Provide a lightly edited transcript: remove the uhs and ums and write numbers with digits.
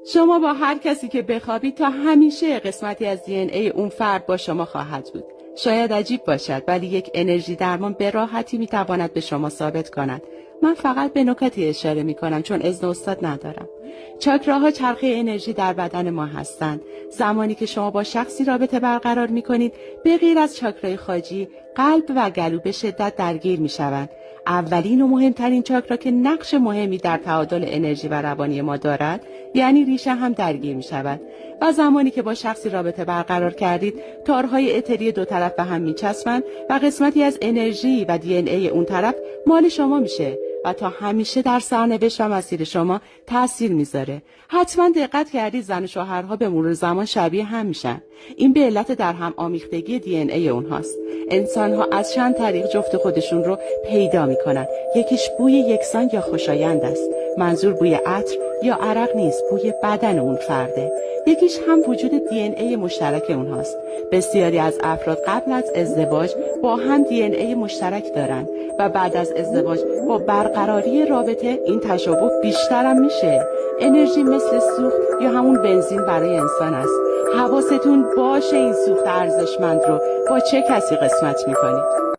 شما با هر کسی که بخوابید تا همیشه قسمتی از دی ان ای اون فرد با شما خواهد بود. شاید عجیب باشد ولی یک انرژی درمان به راحتی میتواند به شما ثابت کند. من فقط به نکاتی اشاره میکنم چون اذن استاد ندارم. چاکراها چرخه انرژی در بدن ما هستند. زمانی که شما با شخصی رابطه برقرار میکنید به غیر از چاکرای خاجی، قلب و گلو به شدت درگیر میشوند. اولین و مهمترین چاکرا که نقش مهمی در تعادل انرژی و روانی ما دارد، یعنی ریشه هم درگیر می شود و زمانی که با شخصی رابطه برقرار کردید، تارهای اتری دو طرف به هم می چسبند و قسمتی از انرژی و دی ان ای اون طرف مال شما میشه و تا همیشه در سرنوشت و مسیر شما تأثیر میذاره. حتما دقت کردید زن و شوهرها به مرور زمان شبیه هم میشن. این به علت در هم آمیختگی دی ان ای اونهاست. انسان‌ها از چند طریق جفت خودشون رو پیدا میکنن. یکیش بوی یکسان یا خوشایند است. منظور بوی عطر یا عرق نیست، بوی بدن اون فرده. یکیش هم وجود دی ان ای مشترک اونهاست. بسیاری از افراد قبل از ازدواج با هم دی ان ای مشترک دارن و بعد از ازدواج با برقراری رابطه این تشابه بیشتر هم میشه. انرژی مثل سوخت یا همون بنزین برای انسان است. حواستون باشه این سوخت ارزشمند رو با چه کسی قسمت میکنید.